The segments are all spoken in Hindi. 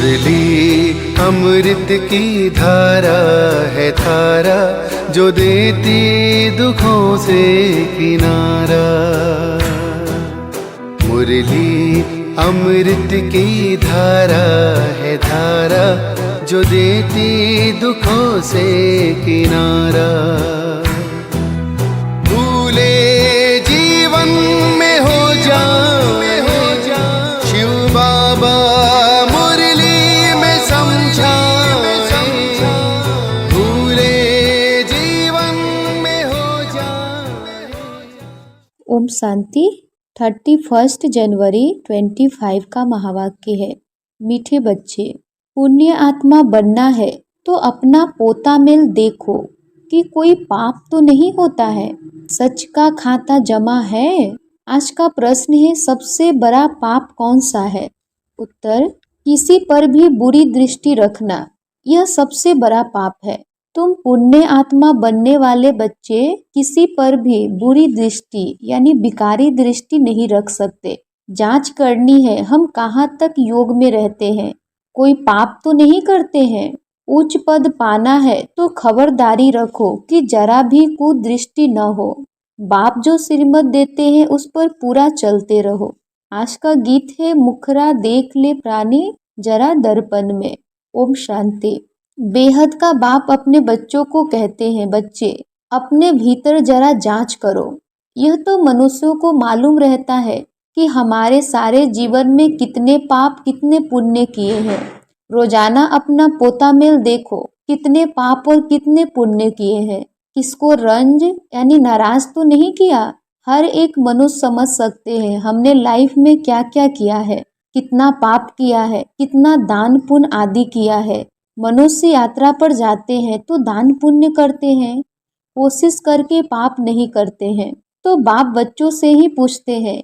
मुरली अमृत की धारा है धारा, जो देती दुखों से किनारा। मुरली अमृत की धारा है धारा, जो देती दुखों से किनारा। भूले जीवन में हो जा शिव बाबा मुरली में समझा, भूले जीवन में हो जा। ओम शांति। 31 जनवरी 25 का महावाक्य है, मीठे बच्चे, पुण्य आत्मा बनना है तो अपना पोता मेल देखो कि कोई पाप तो नहीं होता है। सच का खाता जमा है। आज का प्रश्न है, सबसे बड़ा पाप कौन सा है? उत्तर, किसी पर भी बुरी दृष्टि रखना, यह सबसे बड़ा पाप है। तुम पुण्य आत्मा बनने वाले बच्चे किसी पर भी बुरी दृष्टि यानी विकारी दृष्टि नहीं रख सकते। जांच करनी है हम कहाँ तक योग में रहते हैं, कोई पाप तो नहीं करते हैं। उच्च पद पाना है तो खबरदारी रखो कि जरा भी कुदृष्टि न हो। बाप जो श्रीमत देते हैं उस पर पूरा चलते रहो। आज का गीत है, मुखरा देख ले प्राणी जरा दर्पण में। ओम शांति। बेहद का बाप अपने बच्चों को कहते हैं, बच्चे अपने भीतर जरा जांच करो। यह तो मनुष्यों को मालूम रहता है कि हमारे सारे जीवन में कितने पाप कितने पुण्य किए हैं। रोजाना अपना पोता मेल देखो, कितने पाप और कितने पुण्य किए हैं। किसको रंज यानी नाराज तो नहीं किया। हर एक मनुष्य समझ सकते हैं हमने लाइफ में क्या क्या किया है, कितना पाप किया है, कितना दान पुण्य आदि किया है। मनुष्य यात्रा पर जाते हैं तो दान पुण्य करते हैं, कोशिश करके पाप नहीं करते हैं। तो बाप बच्चों से ही पूछते हैं,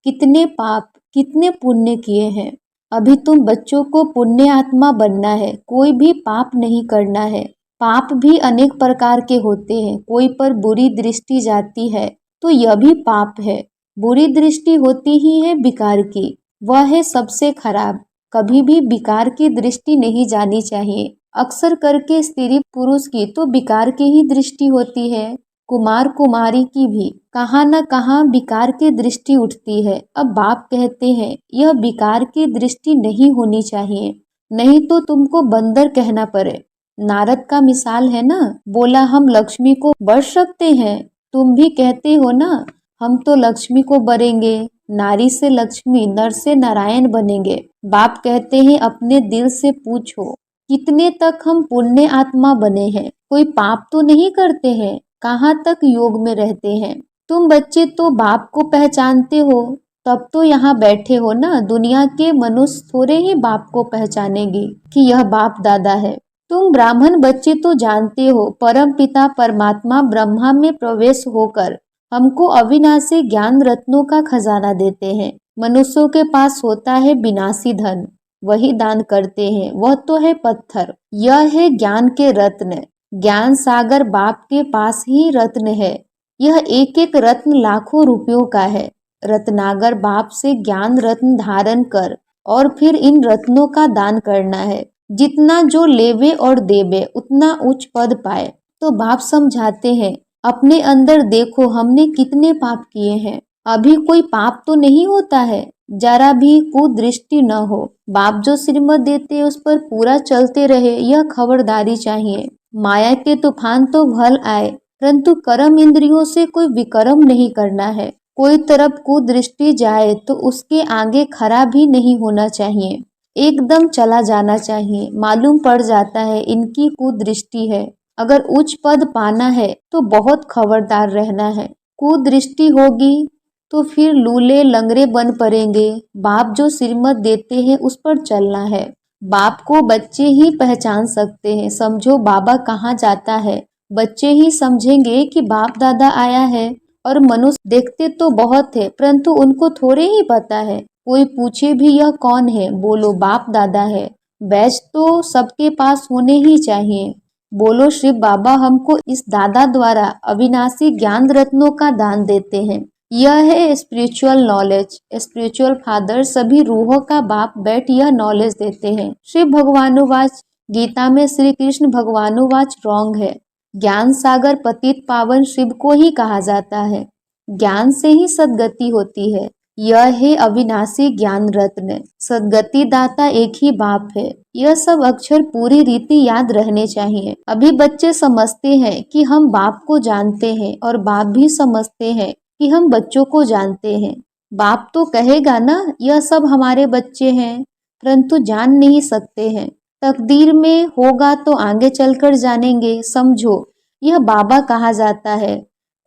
कितने पाप कितने पुण्य किए हैं। अभी तुम बच्चों को पुण्य आत्मा बनना है, कोई भी पाप नहीं करना है। पाप भी अनेक प्रकार के होते हैं। कोई पर बुरी दृष्टि जाती है तो यह भी पाप है। बुरी दृष्टि होती ही है विकार की, वह है सबसे खराब। कभी भी विकार की दृष्टि नहीं जानी चाहिए। अक्सर करके स्त्री पुरुष की तो विकार की ही दृष्टि होती है, कुमार कुमारी की भी कहाँ न कहाँ विकार की दृष्टि उठती है। अब बाप कहते हैं यह विकार की दृष्टि नहीं होनी चाहिए, नहीं तो तुमको बंदर कहना पड़े। नारद का मिसाल है ना, बोला हम लक्ष्मी को बर सकते हैं, तुम भी कहते हो ना हम तो लक्ष्मी को बरेंगे। नारी से लक्ष्मी, नर से नारायण बनेंगे। बाप कहते हैं अपने दिल से पूछो कितने तक हम पुण्य आत्मा बने हैं, कोई पाप तो नहीं करते हैं, कहाँ तक योग में रहते हैं। तुम बच्चे तो बाप को पहचानते हो, तब तो यहाँ बैठे हो ना। दुनिया के मनुष्य थोड़े ही बाप को पहचानेंगे कि यह बाप दादा है। तुम ब्राह्मण बच्चे तो जानते हो परम पिता परमात्मा ब्रह्मा में प्रवेश होकर हमको अविनाशी ज्ञान रत्नों का खजाना देते हैं। मनुष्यों के पास होता है विनाशी धन, वही दान करते हैं, वह तो है पत्थर। यह है ज्ञान के रत्न। ज्ञान सागर बाप के पास ही रत्न है। यह एक एक रत्न लाखों रुपयों का है। रत्नागर बाप से ज्ञान रत्न धारण कर और फिर इन रत्नों का दान करना है। जितना जो लेवे और देवे उतना उच्च पद पाए। तो बाप समझाते हैं अपने अंदर देखो हमने कितने पाप किए हैं। अभी कोई पाप तो नहीं होता है, जरा भी कुदृष्टि न हो। बाप जो श्रीमत देते हैं उस पर पूरा चलते रहे, यह खबरदारी चाहिए। माया के तूफान तो भल आए, परंतु कर्म इंद्रियों से कोई विकर्म नहीं करना है। कोई तरफ कुदृष्टि जाए तो उसके आगे खड़ा भी नहीं होना चाहिए, एकदम चला जाना चाहिए। मालूम पड़ जाता है इनकी कुदृष्टि है। अगर उच्च पद पाना है तो बहुत खबरदार रहना है। कुदृष्टि होगी तो फिर लूले लंगड़े बन पड़ेंगे। बाप जो श्रीमत देते हैं उस पर चलना है। बाप को बच्चे ही पहचान सकते हैं। समझो बाबा कहाँ जाता है, बच्चे ही समझेंगे कि बाप दादा आया है। और मनुष्य देखते तो बहुत है, परंतु उनको थोड़े ही पता है। कोई पूछे भी यह कौन है, बोलो बाप दादा है। बैच तो सबके पास होने ही चाहिए। बोलो शिव बाबा हमको इस दादा द्वारा अविनाशी ज्ञान रत्नों का दान देते हैं। यह है स्पिरिचुअल नॉलेज। स्पिरिचुअल फादर सभी रूहों का बाप बैठ यह नॉलेज देते हैं। श्री भगवानुवाच, गीता में श्री कृष्ण भगवानुवाच रॉन्ग है। ज्ञान सागर पतित पावन शिव को ही कहा जाता है। ज्ञान से ही सद्गति होती है। यह है अविनाशी ज्ञान रत्न। सद्गति दाता एक ही बाप है। यह सब अक्षर पूरी रीति याद रहने चाहिए। अभी बच्चे समझते हैं कि हम बाप को जानते हैं और बाप भी समझते हैं कि हम बच्चों को जानते हैं। बाप तो कहेगा ना यह सब हमारे बच्चे हैं, परंतु जान नहीं सकते हैं। तकदीर में होगा तो आगे चलकर जानेंगे। समझो, यह बाबा कहा जाता है।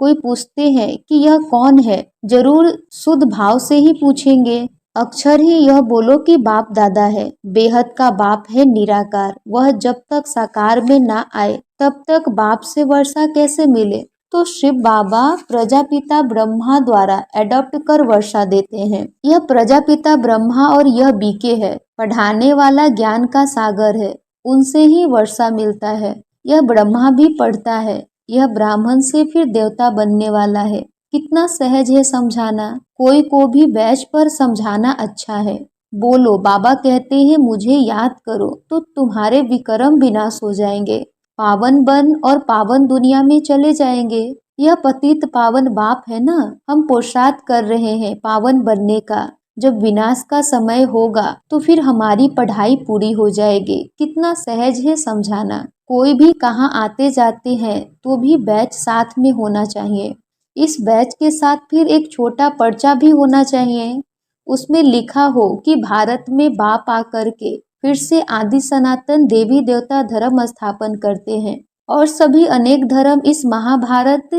कोई पूछते हैं कि यह कौन है, जरूर शुद्ध भाव से ही पूछेंगे। अक्षर ही यह बोलो कि बाप दादा है। बेहद का बाप है निराकार। वह जब तक साकार में ना आए तब तक बाप से वर्षा कैसे मिले। तो शिव बाबा प्रजापिता ब्रह्मा द्वारा एडॉप्ट कर वर्षा देते हैं। यह प्रजापिता ब्रह्मा और यह बीके है, पढ़ाने वाला ज्ञान का सागर है। उनसे ही वर्षा मिलता है। यह ब्रह्मा भी पढ़ता है। यह ब्राह्मण से फिर देवता बनने वाला है। कितना सहज है समझाना। कोई को भी बैच पर समझाना अच्छा है। बोलो, बाबा कहते हैं मुझे याद करो तो तुम्हारे विक्रम विनाश हो जाएंगे। पावन बन और पावन दुनिया में चले जाएंगे। यह पतित पावन बाप है ना। हम पुरुषार्थ कर रहे हैं पावन बनने का। जब विनाश का समय होगा तो फिर हमारी पढ़ाई पूरी हो जाएगी। कितना सहज है समझाना। कोई भी कहाँ आते जाते हैं तो भी बैच साथ में होना चाहिए। इस बैच के साथ फिर एक छोटा पर्चा भी होना चाहिए। उसमें लिखा हो कि भारत में बाप आकर के फिर से आदि सनातन देवी देवता धर्म स्थापन करते हैं और सभी अनेक धर्म इस महाभारत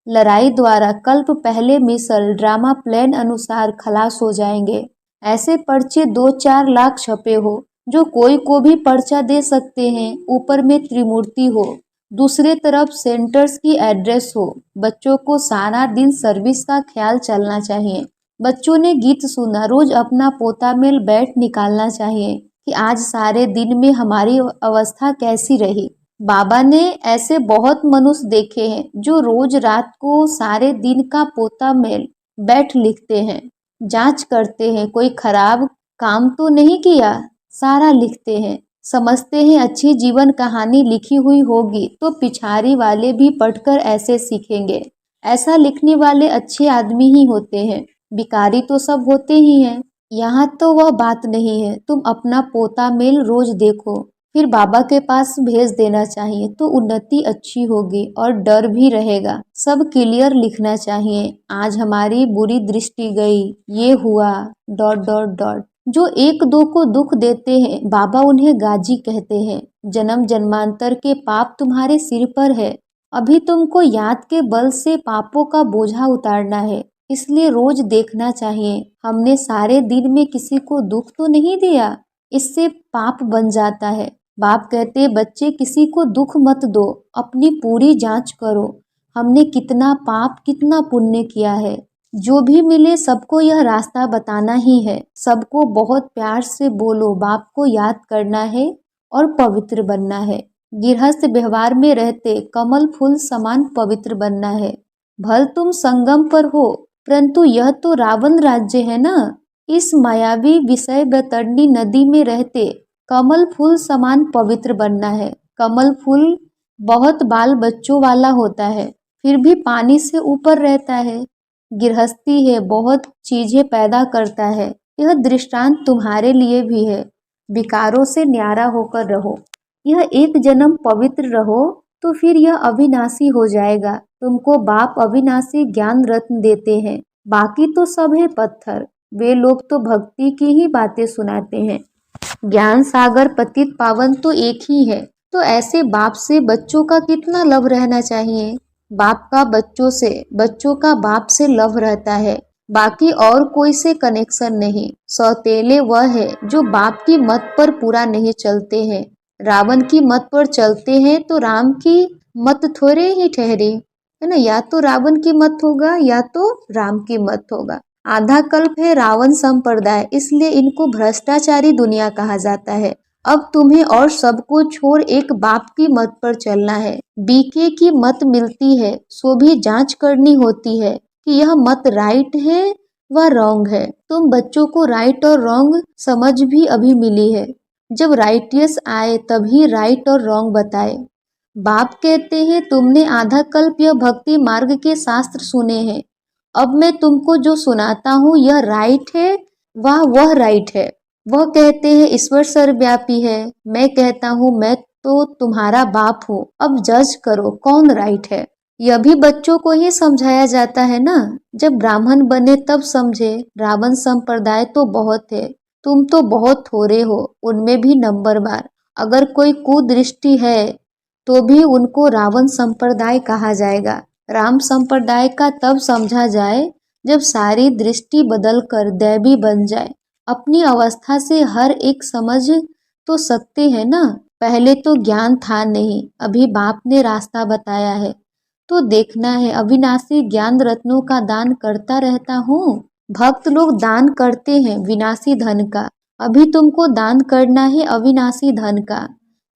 लड़ाई द्वारा कल्प पहले मिसल ड्रामा प्लान अनुसार खलास हो जाएंगे। ऐसे पर्चे 2-4 लाख छपे हो, जो कोई को भी पर्चा दे सकते हैं। ऊपर में त्रिमूर्ति हो, दूसरे तरफ सेंटर्स की एड्रेस हो। बच्चों को सारा दिन सर्विस का ख्याल चलना चाहिए। बच्चों ने गीत सुना, रोज अपना पोता मेल बैठ निकालना चाहिए कि आज सारे दिन में हमारी अवस्था कैसी रही। बाबा ने ऐसे बहुत मनुष्य देखे हैं जो रोज रात को सारे दिन का पोता मेल बैठ लिखते हैं, जांच करते हैं कोई खराब काम तो नहीं किया, सारा लिखते हैं। समझते हैं अच्छी जीवन कहानी लिखी हुई होगी तो पिछाड़ी वाले भी पढ़कर ऐसे सीखेंगे। ऐसा लिखने वाले अच्छे आदमी ही होते हैं, भिखारी तो सब होते ही हैं। यहाँ तो वह बात नहीं है। तुम अपना पोता मेल रोज देखो, फिर बाबा के पास भेज देना चाहिए तो उन्नति अच्छी होगी और डर भी रहेगा। सब क्लियर लिखना चाहिए। आज हमारी बुरी दृष्टि गई, ये हुआ ... जो एक दो को दुख देते हैं बाबा उन्हें गाजी कहते हैं। जन्म जन्मांतर के पाप तुम्हारे सिर पर है। अभी तुमको याद के बल से पापों का बोझा उतारना है, इसलिए रोज देखना चाहिए हमने सारे दिन में किसी को दुख तो नहीं दिया। इससे पाप बन जाता है। बाप कहते बच्चे किसी को दुख मत दो, अपनी पूरी जांच करो हमने कितना पाप कितना पुण्य किया है। जो भी मिले सबको यह रास्ता बताना ही है। सबको बहुत प्यार से बोलो बाप को याद करना है और पवित्र बनना है। गृहस्थ व्यवहार में रहते कमल फूल समान पवित्र बनना है। भल तुम संगम पर हो, परंतु यह तो रावण राज्य है ना। इस मायावी विषय बैतरणी नदी में रहते कमल फूल समान पवित्र बनना है। कमल फूल बहुत बाल बच्चों वाला होता है, फिर भी पानी से ऊपर रहता है। गृहस्थी है, बहुत चीजें पैदा करता है। यह दृष्टांत तुम्हारे लिए भी है। विकारों से न्यारा होकर रहो। यह एक जन्म पवित्र रहो तो फिर यह अविनाशी हो जाएगा। तुमको बाप अविनाशी ज्ञान रत्न देते हैं, बाकी तो सब है पत्थर। वे लोग तो भक्ति की ही बातें सुनाते हैं। ज्ञान सागर पतित पावन तो एक ही है। तो ऐसे बाप से बच्चों का कितना लव रहना चाहिए। बाप का बच्चों से, बच्चों का बाप से लव रहता है, बाकी और कोई से कनेक्शन नहीं। सौतेले वह है जो बाप की मत पर पूरा नहीं चलते हैं। रावण की मत पर चलते हैं तो राम की मत थोड़े ही ठहरी है ना। या तो रावण की मत होगा या तो राम की मत होगा। आधा कल्प है रावण संप्रदाय, इसलिए इनको भ्रष्टाचारी दुनिया कहा जाता है। अब तुम्हें और सबको छोड़ एक बाप की मत पर चलना है। बीके की मत मिलती है सो भी जांच करनी होती है कि यह मत राइट है व रॉन्ग है। तुम बच्चों को राइट और रॉन्ग समझ भी अभी मिली है। जब राइटियस आए तभी राइट और रॉन्ग बताए। बाप कहते हैं तुमने आधा कल्प यह भक्ति मार्ग के शास्त्र सुने हैं। अब मैं तुमको जो सुनाता हूँ यह राइट है वह राइट है। वह कहते हैं ईश्वर सर्वव्यापी है। मैं कहता हूँ मैं तो तुम्हारा बाप हूँ। अब जज करो कौन राइट है। यह भी बच्चों को ही समझाया जाता है ना। जब ब्राह्मण बने तब समझे। रावण संप्रदाय तो बहुत है, तुम तो बहुत थोड़े हो, उनमें भी नंबर बार। अगर कोई कुदृष्टि है तो भी उनको रावण संप्रदाय कहा जाएगा। राम संप्रदाय का तब समझा जाए जब सारी दृष्टि बदलकर दैवी बन जाए। अपनी अवस्था से हर एक समझ तो सकते हैं ना। पहले तो ज्ञान था नहीं, अभी बाप ने रास्ता बताया है तो देखना है। अविनाशी ज्ञान रत्नों का दान करता रहता हूँ। भक्त लोग दान करते हैं विनाशी धन का, अभी तुमको दान करना है अविनाशी धन का,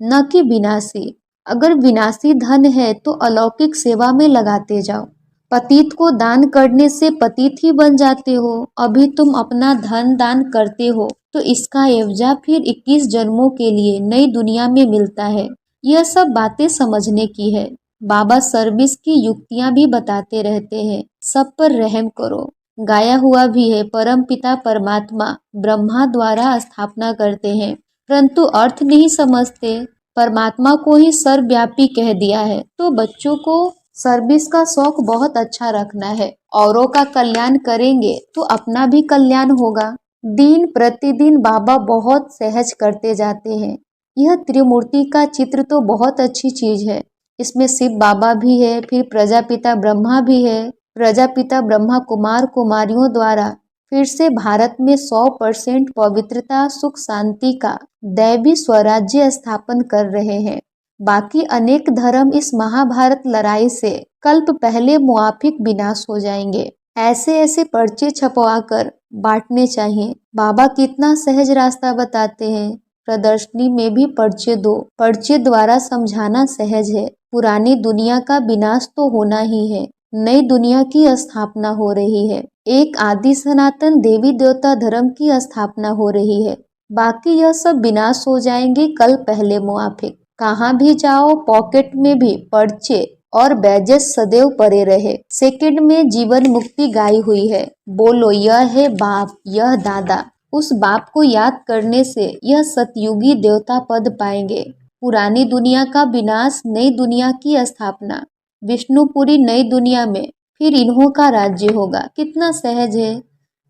न कि विनाशी। अगर विनाशी धन है तो अलौकिक सेवा में लगाते जाओ। पतित को दान करने से पतित ही बन जाते हो। अभी तुम अपना धन दान करते हो तो इसका एवजा फिर 21 जन्मों के लिए नई दुनिया में मिलता है। यह सब बातें समझने की है। बाबा सर्विस की युक्तियां भी बताते रहते हैं। सब पर रहम करो। गाया हुआ भी है परम पिता परमात्मा ब्रह्मा द्वारा स्थापना करते हैं, परंतु अर्थ नहीं समझते। परमात्मा को ही सर्वव्यापी कह दिया है। तो बच्चों को सर्विस का शौक बहुत अच्छा रखना है। औरों का कल्याण करेंगे तो अपना भी कल्याण होगा। दिन प्रतिदिन बाबा बहुत सहज करते जाते हैं। यह त्रिमूर्ति का चित्र तो बहुत अच्छी चीज है। इसमें शिव बाबा भी है, फिर प्रजापिता ब्रह्मा भी है। प्रजापिता ब्रह्मा कुमार कुमारियों द्वारा फिर से भारत में 100% पवित्रता सुख शांति का दैवी स्वराज्य स्थापन कर रहे हैं। बाकी अनेक धर्म इस महाभारत लड़ाई से कल्प पहले मुआफिक विनाश हो जाएंगे। ऐसे ऐसे पर्चे छपवाकर बांटने चाहिए। बाबा कितना सहज रास्ता बताते हैं। प्रदर्शनी में भी पर्चे दो। पर्चे द्वारा समझाना सहज है। पुरानी दुनिया का विनाश तो होना ही है, नई दुनिया की स्थापना हो रही है। एक आदि सनातन देवी देवता धर्म की स्थापना हो रही है। बाकी यह सब विनाश हो जाएंगे कल पहले मुआफिक। कहाँ भी जाओ पॉकेट में भी पर्चे और बैजेस सदैव पड़े रहे। सेकंड में जीवन मुक्ति गाई हुई है। बोलो यह है बाप, यह दादा। उस बाप को याद करने से यह सतयुगी देवता पद पाएंगे। पुरानी दुनिया का विनाश, नई दुनिया की स्थापना। विष्णुपुरी नई दुनिया में फिर इन्हों का राज्य होगा। कितना सहज है।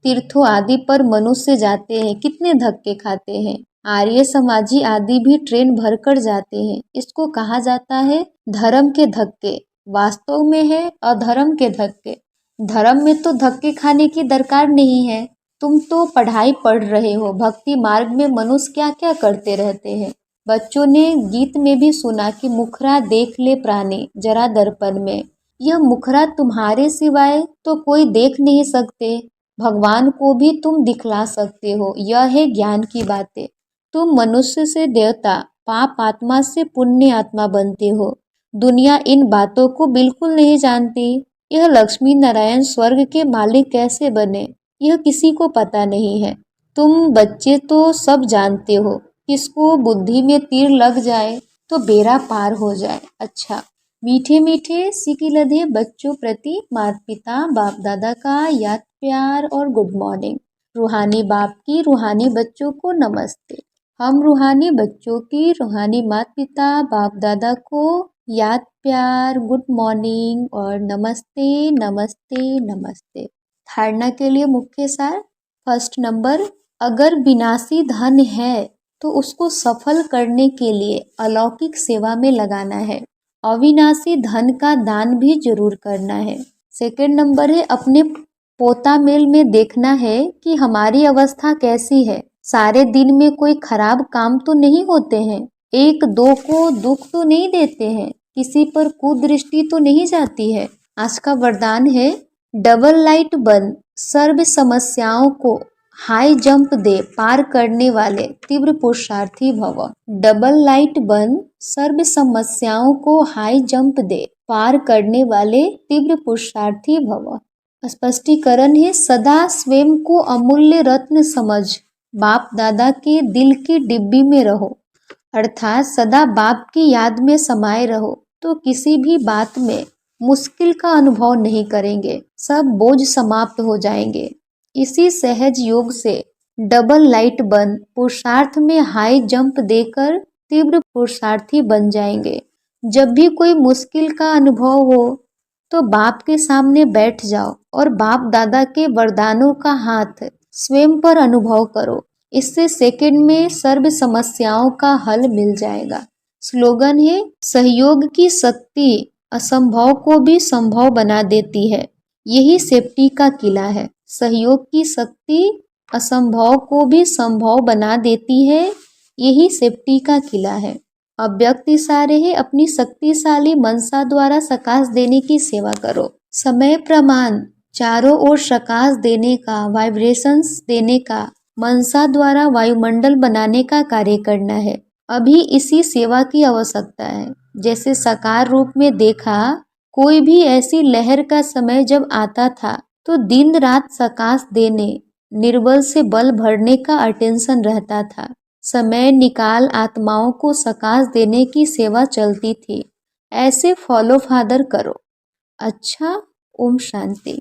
तीर्थों आदि पर मनुष्य जाते हैं, कितने धक्के खाते हैं। आर्य समाजी आदि भी ट्रेन भरकर जाते हैं। इसको कहा जाता है धर्म के धक्के। वास्तव में है अधर्म के धक्के। धर्म में तो धक्के खाने की दरकार नहीं है। तुम तो पढ़ाई पढ़ रहे हो। भक्ति मार्ग में मनुष्य क्या क्या करते रहते हैं। बच्चों ने गीत में भी सुना कि मुखरा देख ले प्राणी जरा दर्पण में। यह मुखरा तुम्हारे सिवाय तो कोई देख नहीं सकते। भगवान को भी तुम दिखला सकते हो। यह है ज्ञान की बातें। तुम मनुष्य से देवता, पाप आत्मा से पुण्य आत्मा बनते हो। दुनिया इन बातों को बिल्कुल नहीं जानती। यह लक्ष्मी नारायण स्वर्ग के मालिक कैसे बने, यह किसी को पता नहीं है। तुम बच्चे तो सब जानते हो। किसको बुद्धि में तीर लग जाए तो बेड़ा पार हो जाए। अच्छा, मीठे मीठे सिकी लधे बच्चों प्रति माता पिता बाप दादा का याद प्यार और गुड मॉर्निंग। रूहानी बाप की रूहानी बच्चों को नमस्ते। हम रूहानी बच्चों की रूहानी माता पिता बाप दादा को याद प्यार गुड मॉर्निंग और नमस्ते नमस्ते नमस्ते। धारणा के लिए मुख्य सार। फर्स्ट नंबर, अगर विनाशी धन है तो उसको सफल करने के लिए अलौकिक सेवा में लगाना है। अविनाशी धन का दान भी जरूर करना है। सेकंड नंबर है, अपने पोता मेल में देखना है कि हमारी अवस्था कैसी है। सारे दिन में कोई खराब काम तो नहीं होते हैं। एक दो को दुख तो नहीं देते हैं। किसी पर कुदृष्टि तो नहीं जाती है। आज का वरदान है, डबल लाइट बन सर्व समस्याओं को हाई जंप दे पार करने वाले तीव्र पुरुषार्थी भव। डबल लाइट बन सर्व समस्याओं को हाई जंप दे पार करने वाले तीव्र पुरुषार्थी भव। स्पष्टीकरण है, सदा स्वयं को अमूल्य रत्न समझ बाप दादा के दिल की डिब्बी में रहो, अर्थात सदा बाप की याद में समाये रहो तो किसी भी बात में मुश्किल का अनुभव नहीं करेंगे, सब बोझ समाप्त हो जाएंगे। इसी सहज योग से डबल लाइट बन पुरुषार्थ में हाई जंप देकर तीव्र पुरुषार्थी बन जाएंगे। जब भी कोई मुश्किल का अनुभव हो तो बाप के सामने बैठ जाओ और बाप दादा के वरदानों का हाथ स्वयं पर अनुभव करो। इससे सेकंड में सर्व समस्याओं का हल मिल जाएगा। स्लोगन है, सहयोग की शक्ति असंभव को भी संभव बना देती है, यही सेफ्टी का किला है। सहयोग की शक्ति असंभव को भी संभव बना देती है, यही सेफ्टी का किला है। अव्यक्त इशारे है, अपनी शक्तिशाली मनसा द्वारा सकाश देने की सेवा करो। समय प्रमाण चारों ओर सकाश देने का, वाइब्रेशंस देने का, मनसा द्वारा वायुमंडल बनाने का कार्य करना है। अभी इसी सेवा की आवश्यकता है। जैसे साकार रूप में देखा, कोई भी ऐसी लहर का समय जब आता था तो दिन रात सकाश देने, निर्बल से बल भरने का अटेंशन रहता था। समय निकाल आत्माओं को सकाश देने की सेवा चलती थी। ऐसे फॉलो फादर करो। अच्छा, ओम शांति।